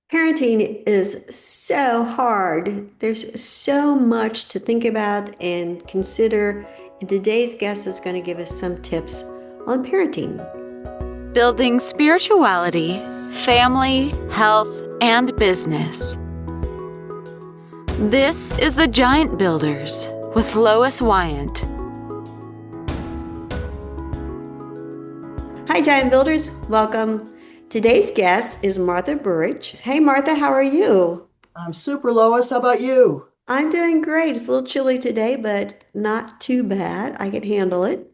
Parenting is so hard. There's so much to think about and consider. And today's guest is going to give us some tips on parenting. Building spirituality, family, health, and business. This is The Giant Builders with Lois Wyant. Hi, Giant Builders. Welcome. Today's guest is Martha Burich. Hey, Martha, how are you? I'm super, Lois. How about you? I'm doing great. It's a little chilly today, but not too bad. I can handle it.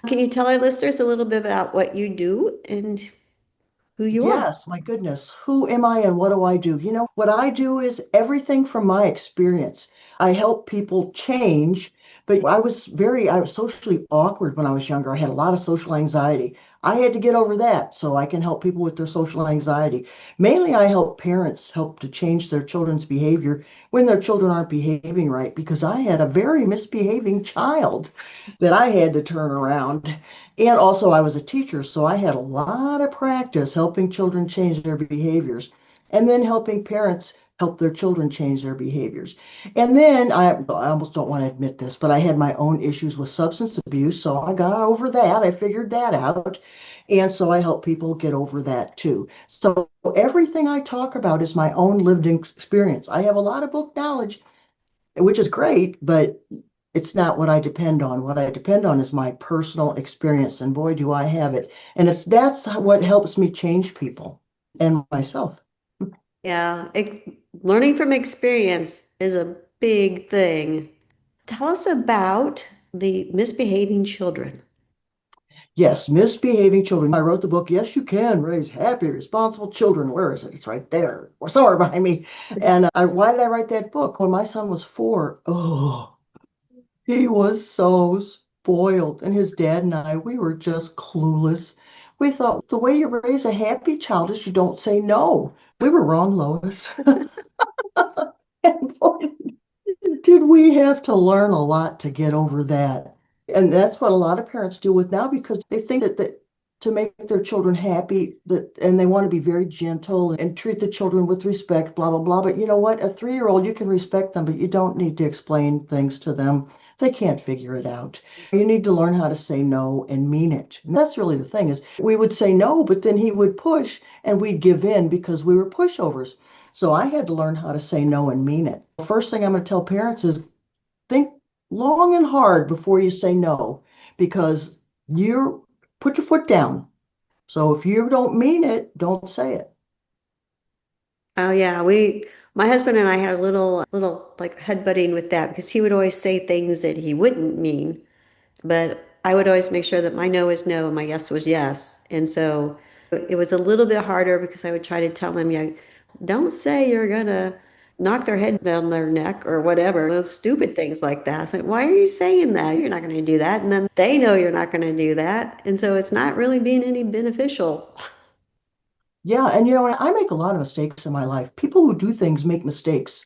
Can you tell our listeners a little bit about what you do and who you are? Yes, my goodness. Who am I and what do I do? What I do is everything from my experience. I help people change, but I was socially awkward when I was younger. I had a lot of social anxiety. I had to get over that so I can help people with their social anxiety. Mainly, I help parents help to change their children's behavior when their children aren't behaving right because I had a very misbehaving child that I had to turn around. And also, I was a teacher, so I had a lot of practice helping children change their behaviors and then helping parents help their children change their behaviors. And then I almost don't want to admit this, but I had my own issues with substance abuse, so I got over that. I figured that out. And so I help people get over that too. So everything I talk about is my own lived experience. I have a lot of book knowledge, which is great, but it's not what I depend on. What I depend on is my personal experience, and boy, do I have it. And that's what helps me change people and myself. Yeah, learning from experience is a big thing. Tell us about the misbehaving children. Yes, misbehaving children. I wrote the book, Yes, You Can Raise Happy, Responsible Children. Where is it? It's right there or somewhere behind me. And why did I write that book? When my son was 4, oh, he was so spoiled. And his dad and I, we were just clueless. We thought the way you raise a happy child is you don't say no. We were wrong, Lois. And boy, did we have to learn a lot to get over that. And that's what a lot of parents deal with now because they think that to make their children happy, and they want to be very gentle and treat the children with respect, blah, blah, blah. But you know what? A 3-year-old, you can respect them, but you don't need to explain things to them. They can't figure it out. You need to learn how to say no and mean it. And that's really the thing is we would say no, but then he would push and we'd give in because we were pushovers. So I had to learn how to say no and mean it. First thing I'm going to tell parents is think long and hard before you say no, because you put your foot down. So if you don't mean it, don't say it. Oh yeah, my husband and I had a little like headbutting with that because he would always say things that he wouldn't mean, but I would always make sure that my no is no and my yes was yes. And so it was a little bit harder because I would try to tell him, yeah, don't say you're gonna knock their head down their neck or whatever, those stupid things like that. It's like, why are you saying that? You're not gonna do that. And then they know you're not gonna do that. And so it's not really being any beneficial. Yeah, and I make a lot of mistakes in my life. People who do things make mistakes.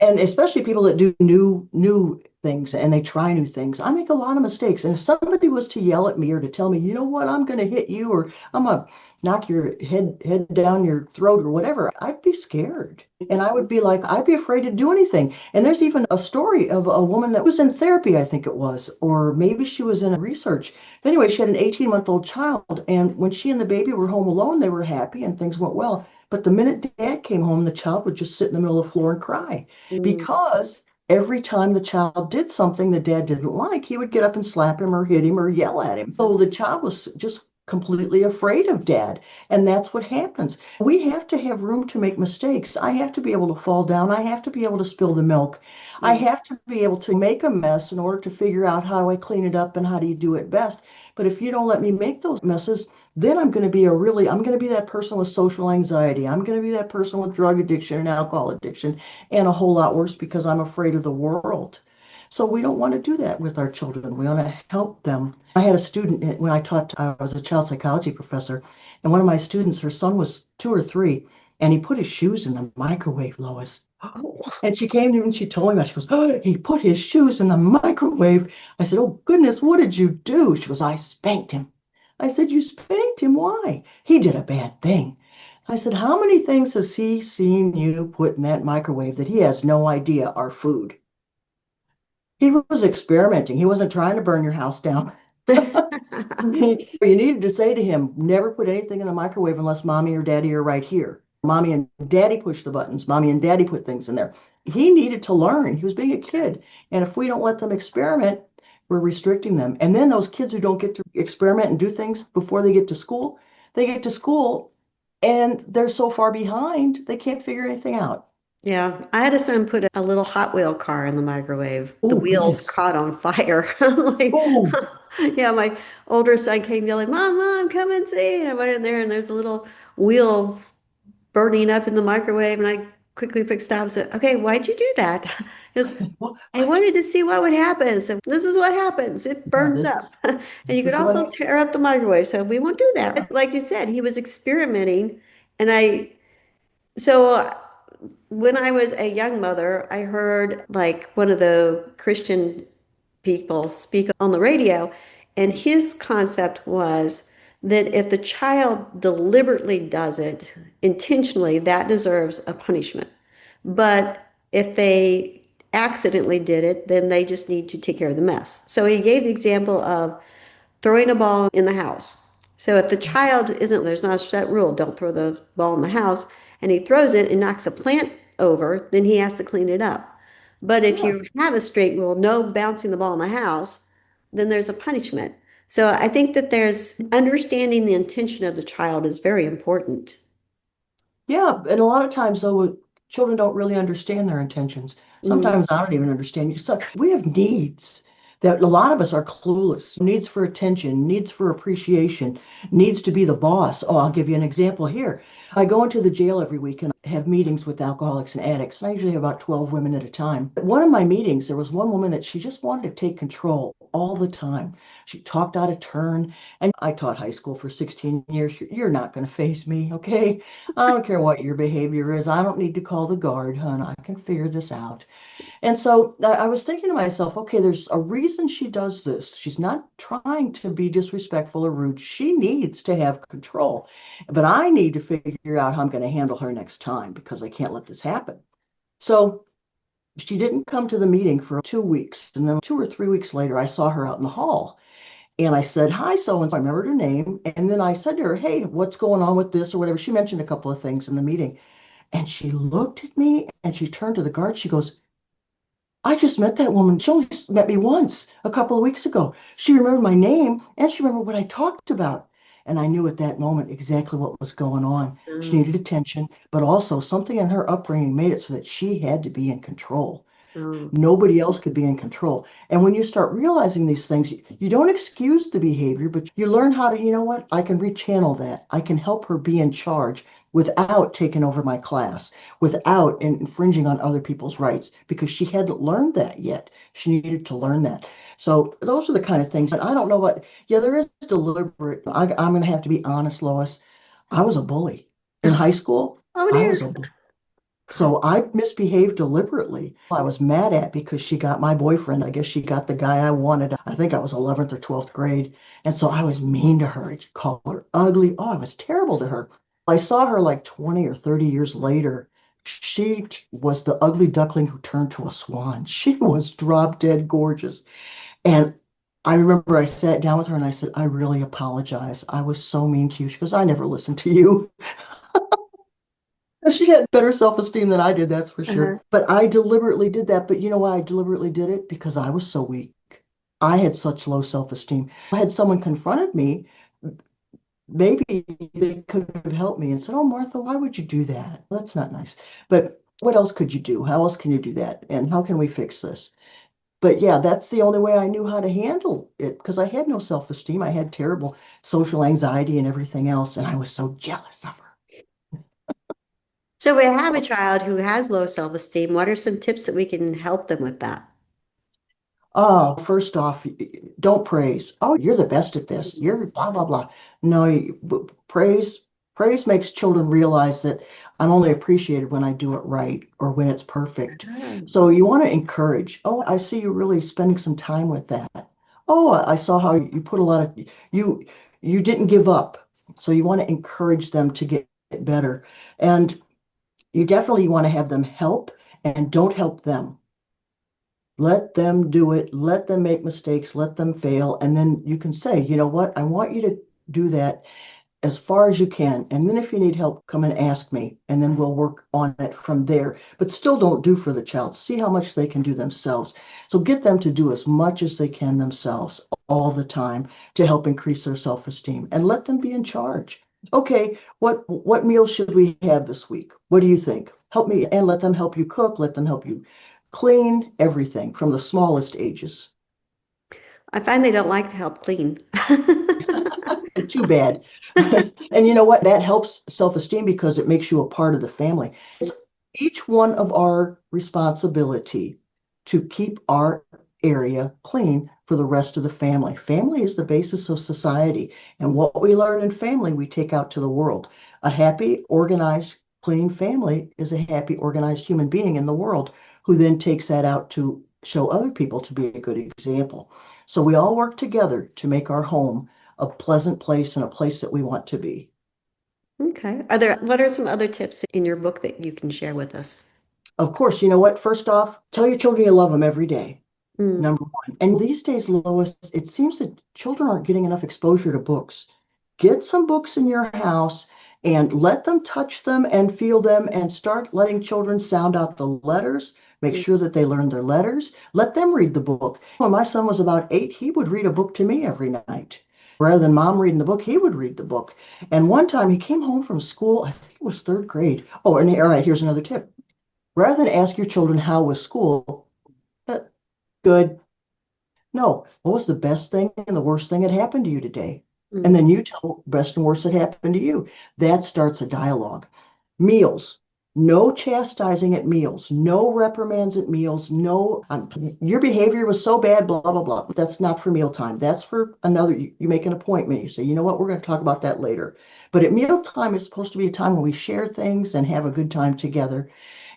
And especially people that do new things and they try new things. I make a lot of mistakes. And if somebody was to yell at me or to tell me, you know what, I'm going to hit you or I'm going to knock your head down your throat or whatever, I'd be scared. And I would be like, I'd be afraid to do anything. And there's even a story of a woman that was in therapy, I think it was, or maybe she was in research. But anyway, she had an 18-month-old child. And when she and the baby were home alone, they were happy and things went well. But the minute dad came home, the child would just sit in the middle of the floor and cry Mm. because every time the child did something the dad didn't like, he would get up and slap him or hit him or yell at him. So the child was just completely afraid of dad. And that's what happens. We have to have room to make mistakes. I have to be able to fall down. I have to be able to spill the milk. I Mm. have to be able to make a mess in order to figure out how do I clean it up and how do you do it best. But if you don't let me make those messes, then I'm going to be that person with social anxiety. I'm going to be that person with drug addiction and alcohol addiction and a whole lot worse because I'm afraid of the world. So we don't want to do that with our children. We want to help them. I had a student when I was a child psychology professor, and one of my students, her son was 2 or 3, and he put his shoes in the microwave, Lois. Oh. And she came to me and she told me about it. She goes, oh, he put his shoes in the microwave. I said, oh, goodness, what did you do? She goes, I spanked him. I said, you spanked him? Why? He did a bad thing. I said, how many things has he seen you put in that microwave that he has no idea are food? He was experimenting. He wasn't trying to burn your house down. You needed to say to him, never put anything in the microwave unless mommy or daddy are right here. Mommy and daddy push the buttons. Mommy and daddy put things in there. He needed to learn. He was being a kid. And if we don't let them experiment, we're restricting them. And then those kids who don't get to experiment and do things before they get to school and they're so far behind, they can't figure anything out. Yeah, I had a son put a little Hot Wheel car in the microwave. The Oh, wheels goodness. caught on fire. I'm like, Oh, yeah, my older son came yelling, Mom, Mom, come and see. And I went in there and there's a little wheel burning up in the microwave. And I quickly picked it up and said, okay, why'd you do that? He goes, what? I wanted to see what would happen. So this is what happens. It Yeah, burns up. And you this could is also what. tear up the microwave. So we won't do that. Like you said, he was experimenting. And so when I was a young mother, I heard like one of the Christian people speak on the radio, and his concept was that if the child deliberately does it intentionally, that deserves a punishment. But if they accidentally did it, then they just need to take care of the mess. So he gave the example of throwing a ball in the house. So if the child isn't, there's not a set rule, don't throw the ball in the house, and he throws it and knocks a plant over, then he has to clean it up. But if Yeah. you have a straight rule, no bouncing the ball in the house, then there's a punishment. So I think that there's understanding the intention of the child is very important. Yeah, and a lot of times though, children don't really understand their intentions. Mm. Sometimes I don't even understand. So we have needs that a lot of us are clueless. Needs for attention, needs for appreciation, needs to be the boss. Oh, I'll give you an example here. I go into the jail every week and have meetings with alcoholics and addicts. And I usually have about 12 women at a time. At one of my meetings, there was one woman that she just wanted to take control all the time. She talked out of turn. And I taught high school for 16 years. You're not going to face me, okay? I don't care what your behavior is. I don't need to call the guard, hon. I can figure this out. And so I was thinking to myself, okay, there's a reason she does this. She's not trying to be disrespectful or rude. She needs to have control. But I need to figure out how I'm going to handle her next time because I can't let this happen. So she didn't come to the meeting for 2 weeks. And then 2 or 3 weeks later, I saw her out in the hall. And I said, hi, so and so. I remembered her name. And then I said to her, hey, what's going on with this or whatever? She mentioned a couple of things in the meeting. And she looked at me and she turned to the guard. She goes, I just met that woman. She only met me once a couple of weeks ago. She remembered my name and she remembered what I talked about. And I knew at that moment exactly what was going on. She Oh, needed attention, but also something in her upbringing made it so that she had to be in control. oh, Nobody else could be in control. And when you start realizing these things, you don't excuse the behavior, but you learn how to, you know what? I can rechannel that. I can help her be in charge without taking over my class, without infringing on other people's rights, because she hadn't learned that yet. She needed to learn that. So those are the kind of things. And I don't know what, yeah, there is deliberate. I'm going to have to be honest, Lois. I was a bully. In high school, oh I dear. was a bully. So I misbehaved deliberately. I was mad at because she got my boyfriend. I guess she got the guy I wanted. I think I was 11th or 12th grade. And so I was mean to her. I'd call her ugly. Oh, I was terrible to her. I saw her like 20 or 30 years later. She was the ugly duckling who turned to a swan. She was drop dead gorgeous. And I remember I sat down with her and I said, I really apologize. I was so mean to you. She goes, I never listened to you. She had better self-esteem than I did, that's for sure. Uh-huh. But I deliberately did that. But you know why I deliberately did it? Because I was so weak. I had such low self-esteem. I had someone confronted me, maybe they could have helped me and said, oh, Martha, why would you do that? Well, that's not nice. But what else could you do? How else can you do that? And how can we fix this? But yeah, that's the only way I knew how to handle it because I had no self-esteem. I had terrible social anxiety and everything else. And I was so jealous of her. So we have a child who has low self-esteem. What are some tips that we can help them with that? Oh, first off, don't praise. Oh, you're the best at this. You're blah blah blah. No, praise praise makes children realize that I'm only appreciated when I do it right or when it's perfect. Oh, So you want to encourage. Oh, I see you really spending some time with that. Oh, I saw how you put a lot of you you didn't give up. So you want to encourage them to get better. And you definitely want to have them help and don't help them. Let them do it. Let them make mistakes. Let them fail. And then you can say, you know what? I want you to do that as far as you can. And then if you need help, come and ask me, and then we'll work on it from there. But still don't do for the child. See how much they can do themselves. So get them to do as much as they can themselves all the time to help increase their self-esteem and let them be in charge. Okay, what meals should we have this week? What do you think? Help me and let them help you cook, let them help you clean, everything from the smallest ages. I find they don't like to help clean. Too bad. And you know what? That helps self-esteem because it makes you a part of the family. It's each one of our responsibility to keep our area clean for the rest of the family. Family is the basis of society, and what we learn in family, we take out to the world. A happy, organized, clean family is a happy, organized human being in the world who then takes that out to show other people to be a good example. So we all work together to make our home a pleasant place and a place that we want to be. Okay. What are some other tips in your book that you can share with us? Of course, you know what? First off, tell your children you love them every day. Mm, Number one. And these days, Lois, it seems that children aren't getting enough exposure to books. Get some books in your house and let them touch them and feel them and start letting children sound out the letters. Make mm, sure that they learn their letters. Let them read the book. When my son was about 8, he would read a book to me every night. Rather than mom reading the book, he would read the book. And one time he came home from school, I think it was third grade. Oh, and all right, here's another tip. Rather than ask your children how was school, "Uh, good. No, what was the best thing and the worst thing that happened to you today?" And mm. then you tell best and worst that happened to you. That starts a dialogue. Meals. No chastising at meals. No reprimands at meals. No, your behavior was so bad, blah, blah, blah. That's not for mealtime. That's for another. You make an appointment. You say, you know what, we're going to talk about that later. But at mealtime is supposed to be a time when we share things and have a good time together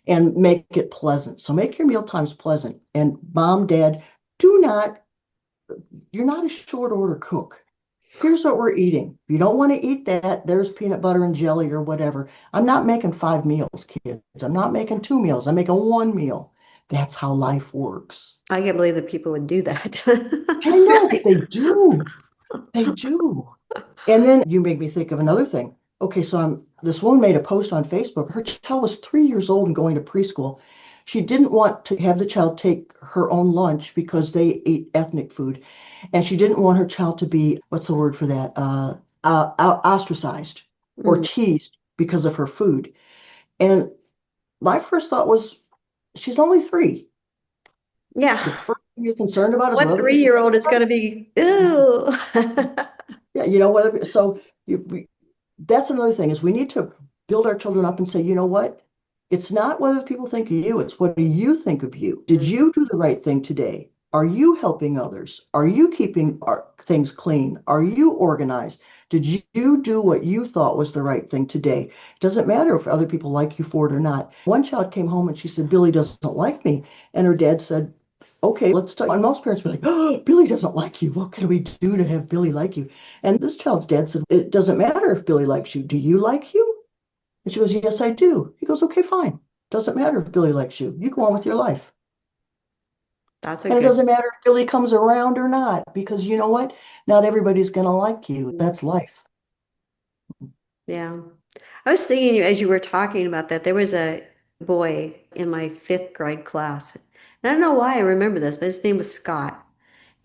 and make it pleasant. So make your meal times pleasant. And mom, dad, do not, you're not a short order cook. Here's what we're eating. If you don't want to eat that, there's peanut butter and jelly or whatever. I'm not making 5 meals, kids. I'm not making 2 meals. I'm making one meal. That's how life works. I can't believe that people would do that. I know, but Really? they do. They do. And then you make me think of another thing. Okay, so this woman made a post on Facebook. Her child was 3 years old and going to preschool. She didn't want to have the child take her own lunch because they ate ethnic food. And she didn't want her child to be, what's the word for that? Ostracized or Mm. teased because of her food. And my first thought was, she's only 3. Yeah. The first thing you're concerned about is what What other people think three-year-old is about going to be, ew. you. Yeah, you know what? So that's another thing is we need to build our children up and say, you know what? It's not what other people think of you. It's what do you think of you? Did Mm, you do the right thing today? Are you helping others? Are you keeping things clean? Are you organized? Did you do what you thought was the right thing today? It doesn't matter if other people like you for it or not. One child came home and she said, Billy doesn't like me. And her dad said, okay, let's talk. And most parents be like, oh, Billy doesn't like you. What can we do to have Billy like you? And this child's dad said, it doesn't matter if Billy likes you. Do you like you? And she goes, yes, I do. He goes, okay, fine. Doesn't matter if Billy likes you. You go on with your life. that's a And it good, doesn't matter if Billy comes around or not, because you know what? Not everybody's going to like you. That's life. yeah. I was thinking as you were talking about that, there was a boy in my fifth grade class. And I don't know why I remember this, but his name was Scott.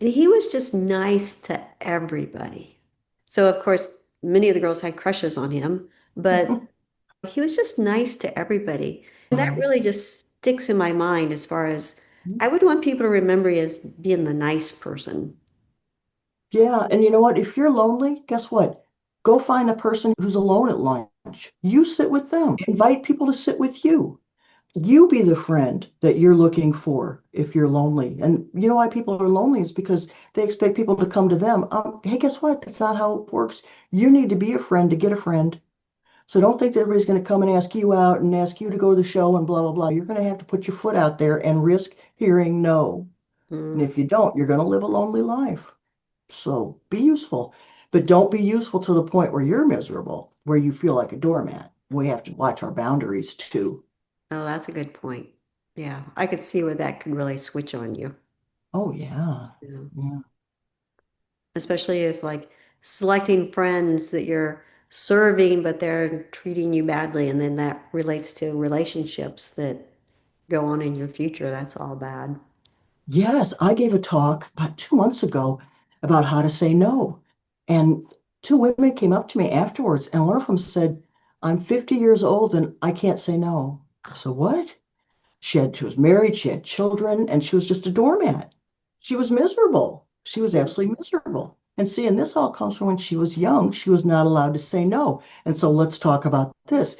And he was just nice to everybody. So, of course, many of the girls had crushes on him, but he was just nice to everybody. And that really just sticks in my mind as far as I would want people to remember you as being the nice person. Yeah, and you know what? If you're lonely, guess what? Go find the person who's alone at lunch. You sit with them. Invite people to sit with you. You be the friend that you're looking for if you're lonely. And you know why people are lonely is because they expect people to come to them. Hey, guess what? That's not how it works. You need to be a friend to get a friend. So don't think that everybody's going to come and ask you out and ask you to go to the show and blah, blah, blah. You're going to have to put your foot out there and risk hearing no. And Mm. if you don't, you're going to live a lonely life. So be useful, but don't be useful to the point where you're miserable, where you feel like a doormat. We have to watch our boundaries too. Oh, that's a good point. Yeah, I could see where that could really switch on you. Oh, yeah. Yeah. Yeah. Especially if like selecting friends that you're serving, but they're treating you badly, and then that relates to relationships that go on in your future. That's all bad. Yes, I gave a talk about 2 months ago about how to say no. And two women came up to me afterwards, and one of them said, I'm 50 years old and I can't say no. I said, what? She was married, she had children, and she was just a doormat. She was miserable. She was absolutely miserable. And see, and this all comes from when she was young, she was not allowed to say no. And so let's talk about this.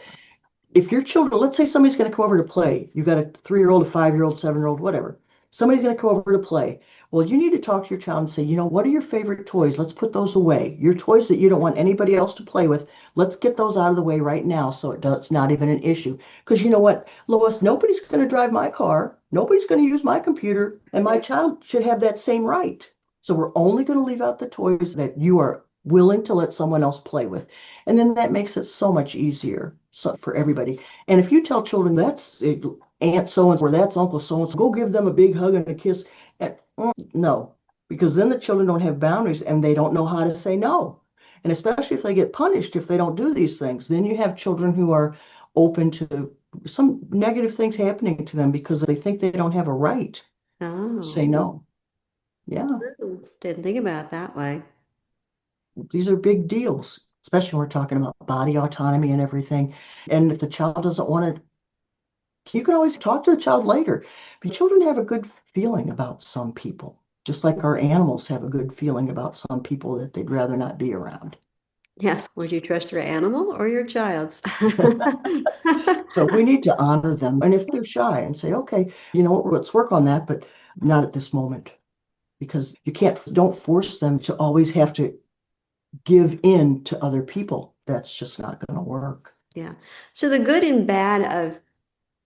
If your children, let's say somebody's going to come over to play, you've got a 3-year-old, a 5-year-old, 7-year-old, whatever. Somebody's going to come over to play. Well, you need to talk to your child and say, what are your favorite toys? Let's put those away. Your toys that you don't want anybody else to play with, let's get those out of the way right now so it's not even an issue. Because you know what, Lois, nobody's going to drive my car. Nobody's going to use my computer. And my child should have that same right. So we're only going to leave out the toys that you are willing to let someone else play with. And then that makes it so much easier for everybody. And if you tell children that's Aunt so and so or that's Uncle so and so, go give them a big hug and a kiss. And, no, because then the children don't have boundaries and they don't know how to say no. And especially if they get punished if they don't do these things, then you have children who are open to some negative things happening to them because they think they don't have a right to Oh, say no. Yeah. didn't think about it that way. These are big deals, especially when we're talking about body autonomy and everything. And if the child doesn't want to, you can always talk to the child later. But children have a good feeling about some people, just like our animals have a good feeling about some people that they'd rather not be around. Yes. Would you trust your animal or your child's? So we need to honor them. And if they're shy and say, okay, let's work on that, but not at this moment. Because don't force them to always have to give in to other people. That's just not going to work. Yeah. So the good and bad of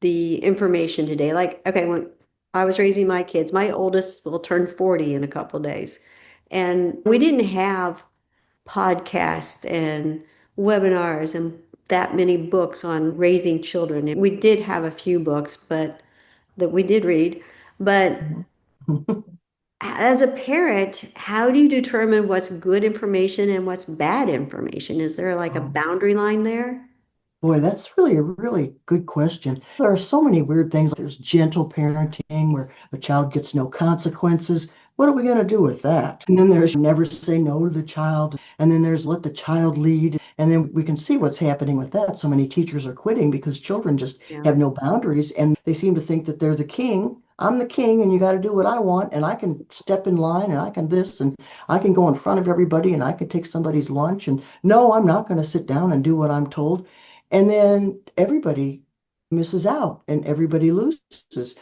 the information today, like, okay, when I was raising my kids, my oldest will turn 40 in a couple days. And we didn't have podcasts and webinars and that many books on raising children. And we did have a few books, but that we did read. But as a parent, how do you determine what's good information and what's bad information? Is there like a boundary line there? Boy, that's really a really good question. There are so many weird things. There's gentle parenting where the child gets no consequences. What are we going to do with that? And then there's never say no to the child. And then there's let the child lead. And then we can see what's happening with that. So many teachers are quitting because children just Yeah. have no boundaries and they seem to think that they're the king. I'm the king and you got to do what I want and I can step in line and I can this and I can go in front of everybody and I can take somebody's lunch and no, I'm not going to sit down and do what I'm told. And then everybody misses out and everybody loses.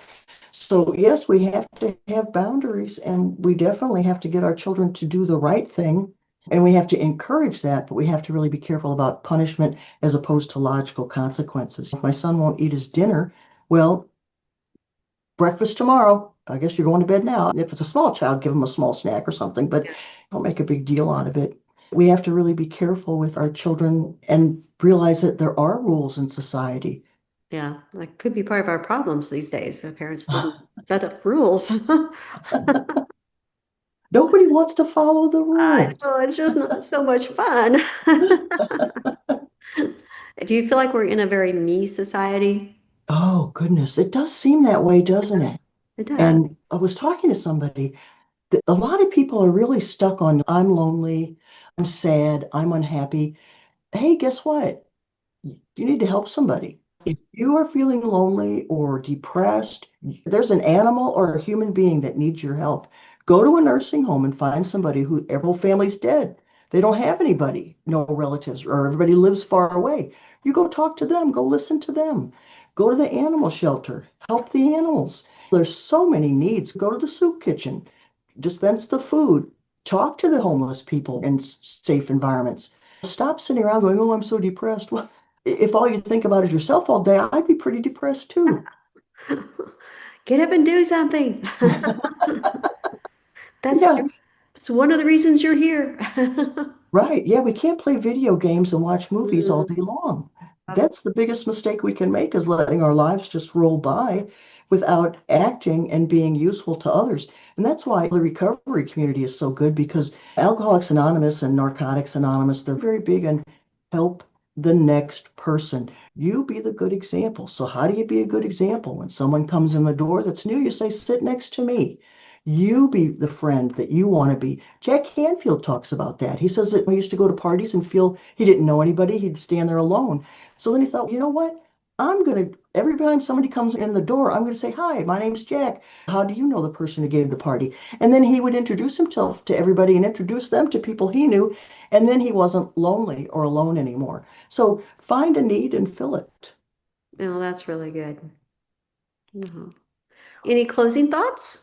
So, yes, we have to have boundaries and we definitely have to get our children to do the right thing. And we have to encourage that, but we have to really be careful about punishment as opposed to logical consequences. If my son won't eat his dinner, well, breakfast tomorrow. I guess you're going to bed now. If it's a small child, give them a small snack or something, but don't make a big deal out of it. We have to really be careful with our children and realize that there are rules in society. Yeah, that could be part of our problems these days. The parents didn't set up rules. Nobody wants to follow the I rules. know, it's just not so much fun. Do you feel like we're in a very me society? Oh, goodness. It does seem that way, doesn't it? It does. And I was talking to somebody that a lot of people are really stuck on I'm lonely, I'm sad, I'm unhappy. Hey, guess what? You need to help somebody. If you are feeling lonely or depressed, there's an animal or a human being that needs your help. Go to a nursing home and find somebody who their whole family's dead. They don't have anybody, no relatives, or everybody lives far away. You go talk to them, go listen to them. Go to the animal shelter, help the animals. There's so many needs. Go to the soup kitchen, dispense the food, talk to the homeless people in safe environments. Stop sitting around going, oh, I'm so depressed. Well, if all you think about is yourself all day, I'd be pretty depressed too. Get up and do something. That's Yeah, it's one of the reasons you're here. right. Yeah, we can't play video games and watch movies all Mm, day long. That's the biggest mistake we can make is letting our lives just roll by without acting and being useful to others. And that's why the recovery community is so good because Alcoholics Anonymous and Narcotics Anonymous, they're very big on help the next person. You be the good example. So how do you be a good example? When someone comes in the door that's new, you say, sit next to me. You be the friend that you want to be. Jack Canfield talks about that. He says that he used to go to parties and feel he didn't know anybody. He'd stand there alone. So then he thought, you know what? Every time somebody comes in the door, I'm going to say, hi, my name's Jack. How do you know the person who gave the party? And then he would introduce himself to everybody and introduce them to people he knew. And then he wasn't lonely or alone anymore. So find a need and fill it. Oh, that's really good. Mhm. Any closing thoughts?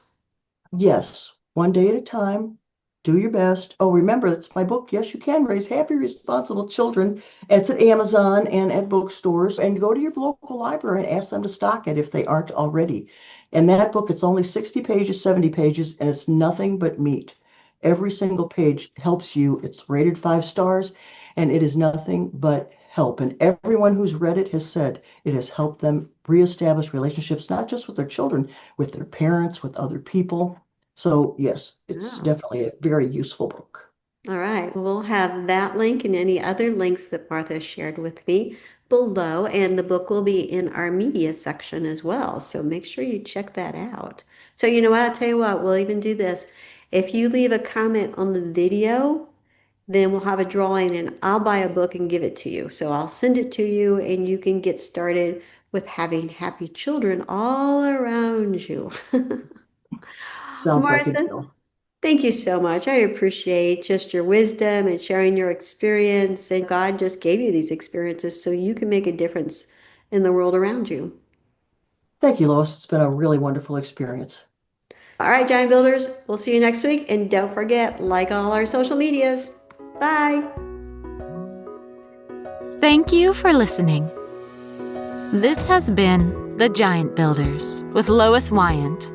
Yes, one day at a time. Do your best. Oh, remember, it's my book. Yes, you can raise happy, responsible children. It's at Amazon and at bookstores. And go to your local library and ask them to stock it if they aren't already. And that book, it's only 60 pages, 70 pages, and it's nothing but meat. Every single page helps you. It's rated 5 stars, and it is nothing but help. And everyone who's read it has said it has helped them reestablish relationships, not just with their children, with their parents, with other people. So, yes, it's Oh. definitely a very useful book. All right. We'll have that link and any other links that Martha shared with me below, and the book will be in our media section as well. So make sure you check that out. So you know what? I'll tell you what, we'll even do this. If you leave a comment on the video, then we'll have a drawing and I'll buy a book and give it to you. So I'll send it to you and you can get started with having happy children all around you. Sounds like a Martha, deal. thank you so much. I appreciate just your wisdom and sharing your experience. And God just gave you these experiences so you can make a difference in the world around you. Thank you, Lois. It's been a really wonderful experience. All right, Giant Builders, we'll see you next week. And don't forget, like all our social medias. Bye. Thank you for listening. This has been The Giant Builders with Lois Wyant.